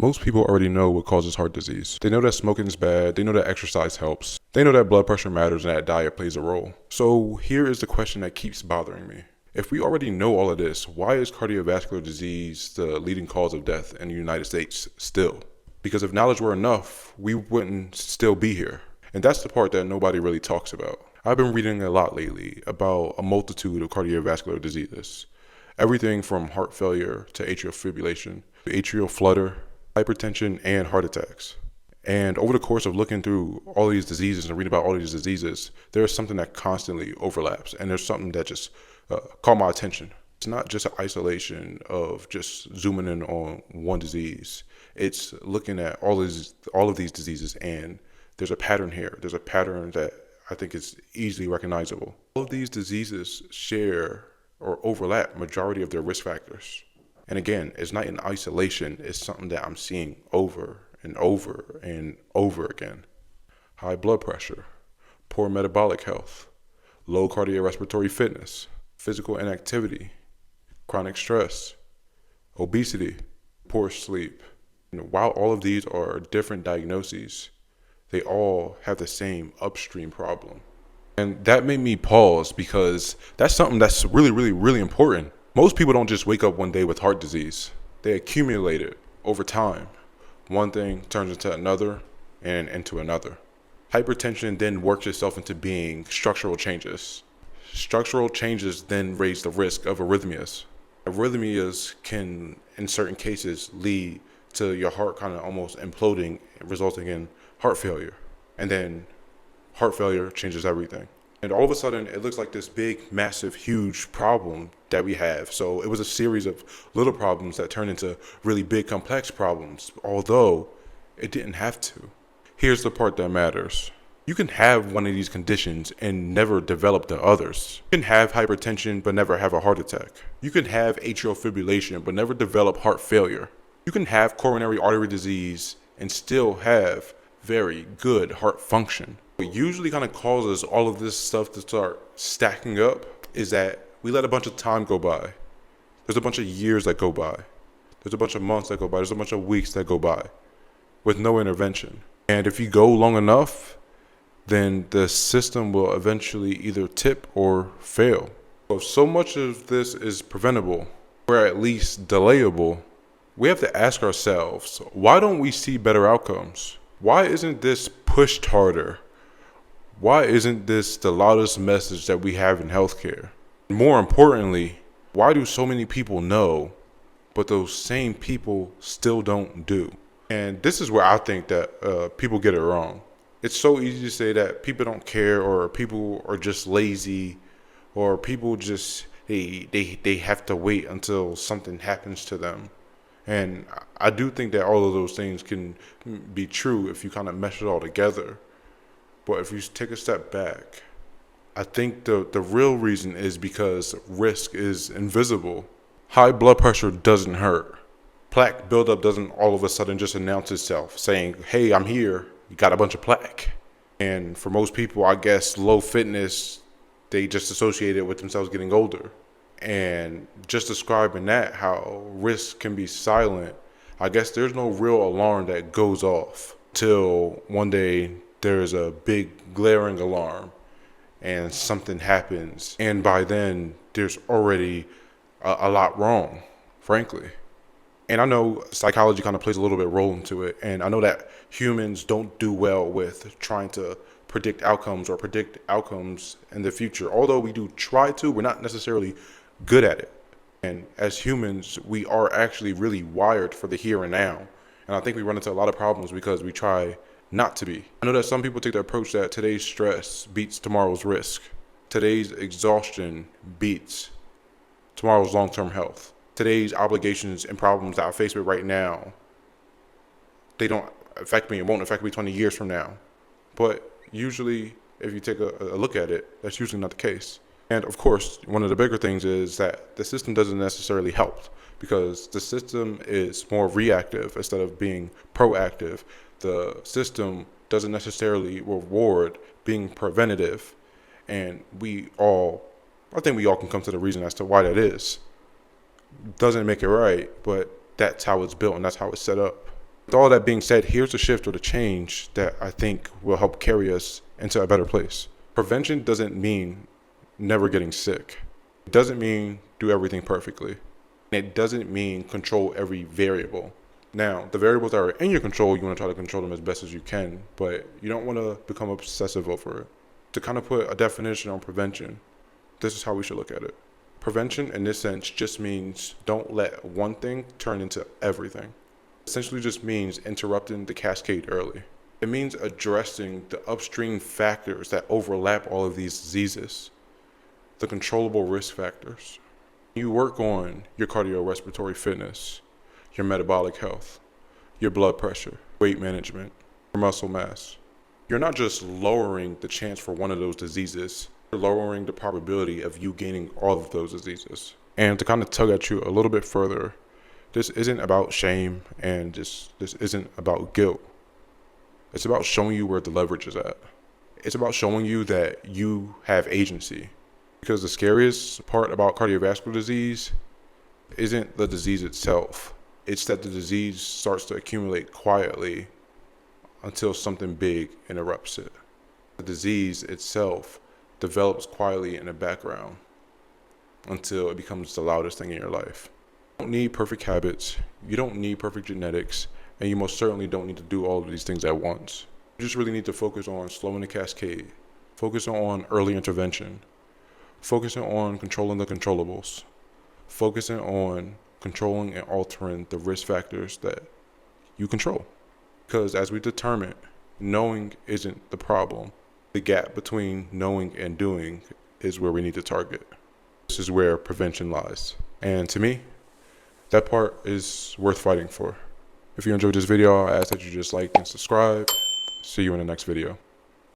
Most people already know what causes heart disease. They know that smoking is bad, they know that exercise helps, they know that blood pressure matters and that diet plays a role. So here is the question that keeps bothering me. If we already know all of this, why is cardiovascular disease the leading cause of death in the United States still? Because if knowledge were enough, we wouldn't still be here. And that's the part that nobody really talks about. I've been reading a lot lately about a multitude of cardiovascular diseases. Everything from heart failure to atrial fibrillation, atrial flutter, hypertension, and heart attacks. And over the course of looking through all these diseases and reading about all these diseases, there's something that constantly overlaps. And there's something that just caught my attention. It's not just an isolation of just zooming in on one disease. It's looking at all of these diseases, and there's a pattern here. There's a pattern that I think is easily recognizable. All of these diseases share or overlap majority of their risk factors. And again, it's not in isolation. It's something that I'm seeing over and over and over again. High blood pressure, poor metabolic health, low cardiorespiratory fitness, physical inactivity, chronic stress, obesity, poor sleep. And while all of these are different diagnoses, they all have the same upstream problem. And that made me pause because that's something that's really, really, really important. Most people don't just wake up one day with heart disease. They accumulate it over time. One thing turns into another and into another. Hypertension then works itself into being structural changes. Structural changes then raise the risk of arrhythmias. Arrhythmias can, in certain cases, lead to your heart kind of almost imploding, resulting in heart failure. And then heart failure changes everything. And all of a sudden, it looks like this big, massive, huge problem that we have. So it was a series of little problems that turned into really big, complex problems, although it didn't have to. Here's the part that matters. You can have one of these conditions and never develop the others. You can have hypertension but never have a heart attack. You can have atrial fibrillation but never develop heart failure. You can have coronary artery disease and still have very good heart function. What usually kind of causes all of this stuff to start stacking up is that we let a bunch of time go by. There's a bunch of years that go by. There's a bunch of months that go by. There's a bunch of weeks that go by with no intervention. And if you go long enough, then the system will eventually either tip or fail. So much of this is preventable, or at least delayable. We have to ask ourselves, why don't we see better outcomes? Why isn't this pushed harder? Why isn't this the loudest message that we have in healthcare? More importantly, why do so many people know, but those same people still don't do? And this is where I think that people get it wrong. It's so easy to say that people don't care, or people are just lazy, or people just, they have to wait until something happens to them. And I do think that all of those things can be true if you kind of mesh it all together. But if you take a step back, I think the real reason is because risk is invisible. High blood pressure doesn't hurt. Plaque buildup doesn't all of a sudden just announce itself saying, hey, I'm here, you got a bunch of plaque. And for most people, I guess low fitness, they just associate it with themselves getting older. And just describing that, how risk can be silent, I guess there's no real alarm that goes off till one day there's a big glaring alarm and something happens. And by then, there's already a lot wrong, frankly. And I know psychology kind of plays a little bit role into it. And I know that humans don't do well with trying to predict outcomes or predict outcomes in the future. Although we do try to, we're not necessarily good at it. And as humans, we are actually really wired for the here and now. And I think we run into a lot of problems because we try not to be. I know that some people take the approach that today's stress beats tomorrow's risk. Today's exhaustion beats tomorrow's long-term health. Today's obligations and problems that I face with right now, they don't affect me. It won't affect me 20 years from now. But usually, if you take a look at it, that's usually not the case. And of course, one of the bigger things is that the system doesn't necessarily help because the system is more reactive instead of being proactive. The system doesn't necessarily reward being preventative. And I think we all can come to the reason as to why that is. Doesn't make it right, but that's how it's built and that's how it's set up. With all that being said, here's the shift or the change that I think will help carry us into a better place. Prevention doesn't mean never getting sick. It doesn't mean do everything perfectly. And it doesn't mean control every variable. Now, the variables that are in your control, you want to try to control them as best as you can, but you don't want to become obsessive over it. To kind of put a definition on prevention, this is how we should look at it. Prevention, in this sense, just means don't let one thing turn into everything. Essentially just means interrupting the cascade early. It means addressing the upstream factors that overlap all of these diseases, the controllable risk factors. You work on your cardiorespiratory fitness, your metabolic health, your blood pressure, weight management, your muscle mass. You're not just lowering the chance for one of those diseases, you're lowering the probability of you gaining all of those diseases. And to kind of tug at you a little bit further, this isn't about shame and this isn't about guilt. It's about showing you where the leverage is at. It's about showing you that you have agency. Because the scariest part about cardiovascular disease isn't the disease itself. It's that the disease starts to accumulate quietly until something big interrupts it. The disease itself develops quietly in the background until it becomes the loudest thing in your life. You don't need perfect habits, you don't need perfect genetics, and you most certainly don't need to do all of these things at once. You just really need to focus on slowing the cascade, focus on early intervention, focusing on controlling the controllables, focusing on controlling and altering the risk factors that you control. Because as we determined, knowing isn't the problem. The gap between knowing and doing is where we need to target. This is where prevention lies. And to me, that part is worth fighting for. If you enjoyed this video, I ask that you just like and subscribe. See you in the next video.